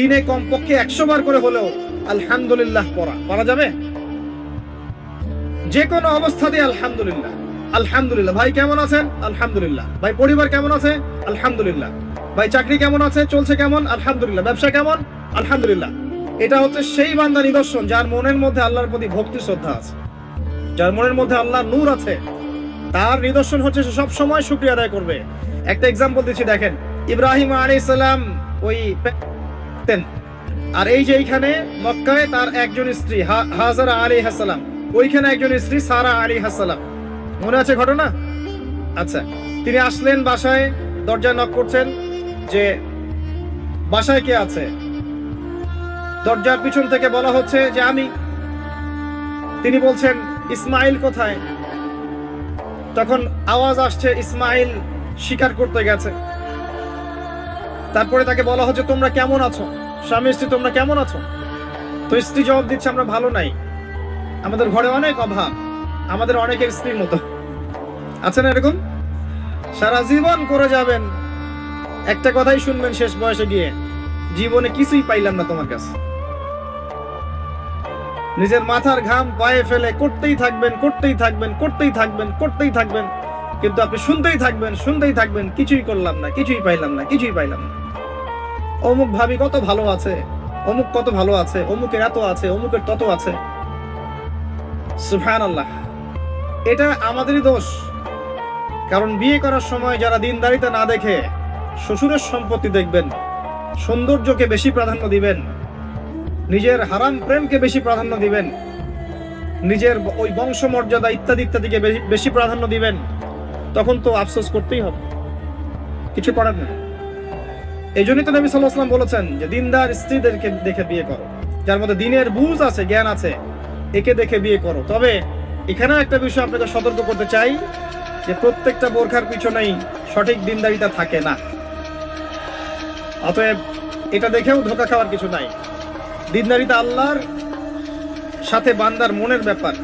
দিনে কমপক্ষে 100 বার করে হলেও আলহামদুলিল্লাহ পড়া যাবে। যে কোনো অবস্থাতে আলহামদুলিল্লাহ আলহামদুলিল্লাহ। ভাই কেমন আছেন? আলহামদুলিল্লাহ। ভাই পরিবার কেমন আছে? আলহামদুলিল্লাহ। ভাই চাকরি কেমন আছে, চলছে কেমন? আলহামদুলিল্লাহ। ব্যবসা কেমন? আলহামদুলিল্লাহ। এটা হচ্ছে সেই বান্দা নিদর্শন যার মনের মধ্যে আল্লাহর প্রতি ভক্তি শ্রদ্ধা আছে, যার মনের মধ্যে আল্লাহর নূর আছে। তার নিদর্শন হচ্ছে সে সব সময় শুকরিয়া আদায় করবে। একটা এক্সাম্পল দিচ্ছি, দেখেন ইব্রাহিম আলাইহিস সালাম ওই আর এই যে এইখানে মক্কায় তার একজন স্ত্রী হাজারা আলাইহিস সালাম, ওইখানে একজন স্ত্রী সারা আলাইহিস সালাম। মনে আছে ঘটনা? আচ্ছা, তিনি আসলেন বাসায়, দরজায় নক করছেন যে বাসায় কে আছে। দরজার পিছন থেকে বলা হচ্ছে যে আমি। তিনি বলছেন ইসমাইল কোথায়? তখন আওয়াজ আসছে ইসমাইল শিকার করতে গেছে। তারপরে তাকে বলা হচ্ছে তোমরা কেমন আছো, স্বামী স্ত্রী তোমরা কেমন আছো? তো স্ত্রী জবাব দিচ্ছে আমরা ভালো নাই, আমাদের ঘরে অনেক অভাব, আমাদের অনেকের স্ত্রীর মতো। আছে না এরকম? সারা জীবন করে যাবেন, একটা কথাই শুনবেন শেষ বয়সে গিয়ে, জীবনে কিছুই পাইলাম না তোমার কাছে। নিজের মাথার ঘাম পায়ে ফেলে করতেই থাকবেন করতেই থাকবেন করতেই থাকবেন করতেই থাকবেন, কিন্তু আপনি শুনতেই থাকবেন কিছুই করলাম না, কিছুই পাইলাম না, কিছুই পাইলাম না। অমুক ভাবি কত ভালো আছে, অমুক কত ভালো আছে, অমুকের এত আছে, অমুকের তত আছে। সুবহানাল্লাহ। এটা আমাদেরই দোষ। কারণ বিয়ে করার সময় যারা দিনদারিতা না দেখে শ্বশুরের সম্পত্তি দেখবেন, সৌন্দর্যকে বেশি প্রাধান্য দিবেন, নিজের হারাম প্রেমকে বেশি প্রাধান্য দিবেন, নিজের ওই বংশমর্যাদা ইত্যাদি ইত্যাদিকে বেশি প্রাধান্য দিবেন, তখন তো আফসোস করতেই হবে, কিছু করার নেই। এই জন্যই তো নবী সাল্লাল্লাহু আলাইহি ওয়াসাল্লাম বলেছেন যে দিনদার স্ত্রীদেরকে দেখে বিয়ে করো, যার মধ্যে দিনের বুঝ আছে, জ্ঞান আছে, একে দেখে বিয়ে করো। তবে এখানে একটা বিষয় আপনাকে সতর্ক করতে চাই যে প্রত্যেকটা বোরখার পিছনেই সঠিক দিনদারিতা থাকে না। অতএব এটা দেখেও ধোঁকা খাওয়ার কিছু নাই। দিনদারিতা আল্লাহর সাথে বান্দার মনের ব্যাপার।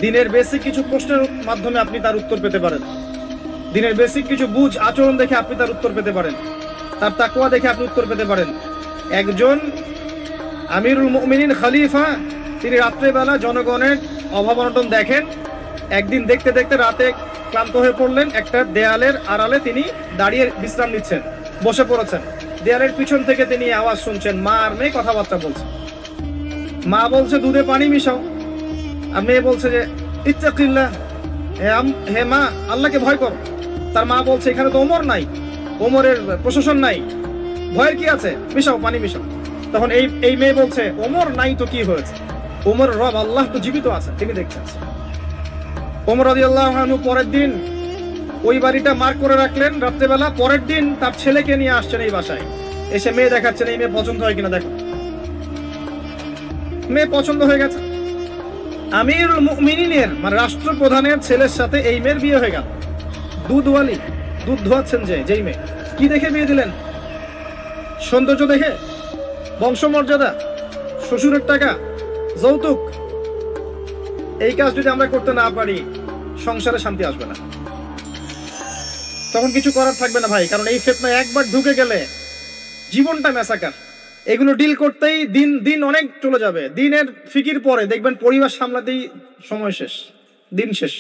দিনের বেসিক কিছু প্রশ্নের মাধ্যমে আপনি তার উত্তর পেতে পারেন, দিনের বেসিক কিছু বুঝ আচরণ দেখে আপনি তার উত্তর পেতে পারেন, তার তাকওয়া দেখে আপনি উত্তর পেতে পারেন। একজন আমিরুল মুমিনিন খলিফা, তিনি রাত্রেবেলা জনগণের অভাব অনটন দেখেন। একদিন দেখতে দেখতে রাতে ক্লান্ত হয়ে পড়লেন, একটা দেয়ালের আড়ালে তিনি দাঁড়িয়ে বিশ্রাম নিচ্ছেন, বসে পড়েছেন। দেয়ালের পিছন থেকে তিনি আওয়াজ শুনছেন, মা আর মেয়ে কথাবার্তা বলছে। মা বলছে দুধে পানি মিশাও, আর মেয়ে বলছে যে ইত্তাকিল্লাহ, হে মা আল্লাহকে ভয় করো। তার মা বলছে এখানে তো ওমর নাই, ওমরের প্রশাসন নাই, ভয়ের কি আছে, মিশাও পানি মিশাও। তখন এই মেয়ে বলছে ওমর নাই তো কি হয়েছে, ওমর রব আল্লাহ তো জীবিত আছে, তিনি দেখছেন। ওমর রাদিয়াল্লাহু আনহু পরের দিন ওই বাড়িটা মার্ক করে রাখলেন রাত্রেবেলা। পরের দিন তার ছেলেকে নিয়ে আসছেন এই বাসায়, এসে মেয়ে দেখাচ্ছেন, এই মেয়ে পছন্দ হয় কিনা দেখো। মেয়ে পছন্দ হয়ে গেছে। আমিরুল মুমিনিনের মানে রাষ্ট্রপ্রধানের ছেলের সাথে এই মেয়ের বিয়ে হয়ে গেল। দুধওয়ালি, দুধ ধোয়াচ্ছেন যেই মেয়ে। কি দেখে বিয়ে দিলেন? সৌন্দর্য দেখে? বংশমর্যাদা? শ্বশুরের টাকা? যৌতুক? এই কাজ যদি আমরা করতে না পারি, সংসারে শান্তি আসবে না, তখন কিছু করার থাকবে না ভাই। কারণ এই ফিতনায় একবার ঢুকে গেলে জীবনটা ম্যাসাকার। এগুলো ডিল করতেই দিন অনেক চলে যাবে। দিনের ফিকির পরে দেখবেন পরিবার সামলাতেই সময় শেষ, দিন শেষ।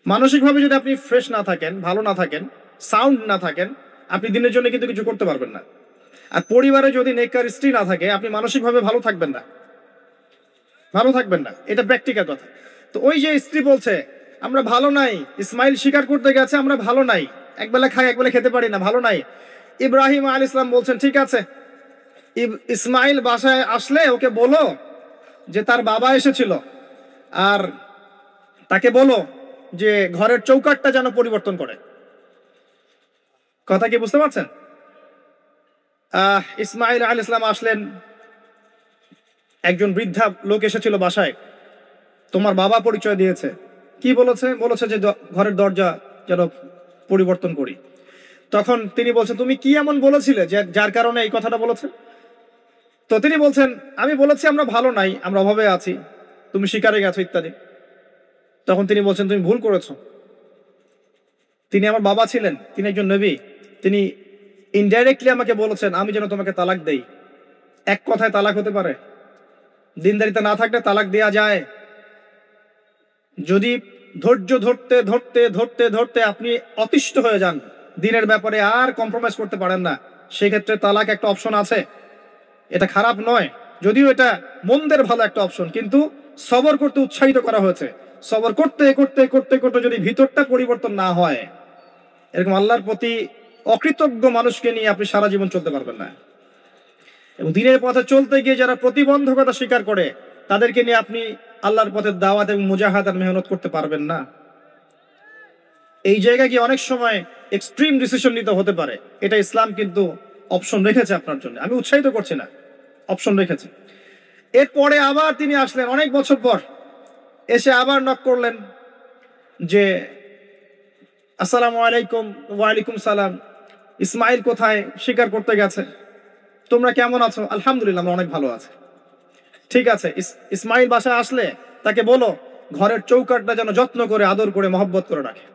মানসিকভাবে যদি আপনি ফ্রেশ না থাকেন, ভালো না থাকেন, সাউন্ড না থাকেন, আপনি দিনের জন্য কিন্তু কিছু করতে পারবেন না। আর পরিবারে যদি নেককার স্ত্রী না থাকে, আপনি মানসিকভাবে ভালো থাকবেন না, এটা প্র্যাকটিক্যাল কথা। তো ওই যে স্ত্রী বলছে আমরা ভালো নাই, ইসমাইল শিকার করতে গেছে, আমরা ভালো নাই, একবেলা খাই একবেলা খেতে পারি না, ভালো নাই। ইব্রাহিম আলাইহিস সালাম বলছেন ঠিক আছে, ইসমাইল বাসায় আসলে ওকে বলো যে তার বাবা এসেছিল, আর তাকে বলো যে ঘরের চৌকাঠটা যেন পরিবর্তন করে। কথা কি বুঝতে পারছেন? ইসমাইল আলাইহিস সালাম আসলেন, একজন বৃদ্ধা লোক এসেছিল বাসায়, তোমার বাবা পরিচয় দিয়েছে। কি বলেছে? বলেছে যে ঘরের দরজা যেন পরিবর্তন করি। তখন তিনি বলছেন তুমি কি এমন বলেছিলে যার কারণে এই কথাটা বলেছে? তো তিনি বলছেন আমি বলেছি আমরা ভালো নাই, আমরা অভাবে আছি, তুমি শিকারে গেছো ইত্যাদি। তখন তিনি বলছেন তুমি ভুল করেছো, তিনি আমার বাবা ছিলেন, তিনি একজন নবী, তিনি ইনডাইরেক্টলি আমাকে বলেছেন আমি যেন তোমাকে তালাক দেই। এক কথায় তালাক হতে পারে? দিনদারিতা না থাকলে তালাক দেয়া যায়। যদি ধৈর্য ধরতে ধরতে ধরতে ধরতে আপনি অতিষ্ঠ হয়ে যান, দিনের ব্যাপারে আর কম্প্রোমাইজ করতে পারেন না, সেক্ষেত্রে তালাক একটা অপশন আছে। এটা খারাপ নয়, যদিও এটা মন্দের ভালো একটা অপশন, কিন্তু সবর করতে উৎসাহিত করা হয়েছে। সবর করতে করতে করতে করতে যদি ভিতরটা পরিবর্তন না হয়, এরকম আল্লাহর প্রতি অকৃতজ্ঞ মানুষকে নিয়ে আপনি সারা জীবন চলতে পারবেন না। এবং দিনের পথে চলতে গিয়ে যারা প্রতিবন্ধকতা স্বীকার করে, তাদেরকে নিয়ে আপনি আল্লাহর পথে দাওয়াত এবং মুজাহাদার মেহনত করতে পারবেন না। এই জায়গায় গিয়ে অনেক সময় এক্সট্রিম ডিসিশন নিতে হতে পারে। এটা ইসলাম কিন্তু অপশন রেখেছে আপনার জন্য, আমি উৎসাহিত করছি না, অপশন রেখেছে। এরপরে আবার তিনি আসলেন অনেক বছর পর, এসে আবার নক করলেন যে আসসালামু আলাইকুম। ওয়ালাইকুম সালাম। ইসমাইল কোথায়? শিকার করতে গেছে। তোমরা কেমন আছো? আলহামদুলিল্লাহ, আমরা অনেক ভালো আছি। ঠিক আছে, ইসমাইল বাসায় আসলে তাকে বলো ঘরের চৌকাঠটা যেন যত্ন করে আদর করে মহব্বত করে রাখে।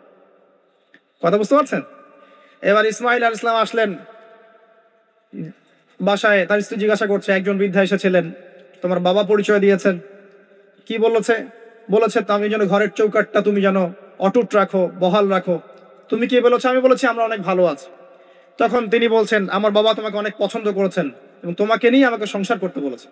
কথা বুঝতে পারছেন? এবার ইসমাইল আলাইহিস সালাম আসলেন বাসায়, তার স্ত্রী জিজ্ঞাসা করছে, একজন বৃদ্ধা এসেছিলেন, তোমার বাবা পরিচয় দিয়েছেন, কি বলেছে? বলেছে তো আমি যেন ঘরের চৌকাঠটা তুমি যেন অটুট রাখো, বহাল রাখো। তুমি কি বলেছো? আমি বলেছি আমরা অনেক ভালো আছি। তখন তিনি বলছেন, আমার বাবা তোমাকে অনেক পছন্দ করেছেন এবং তোমাকে নিয়ে আমাকে সংসার করতে বলেছে।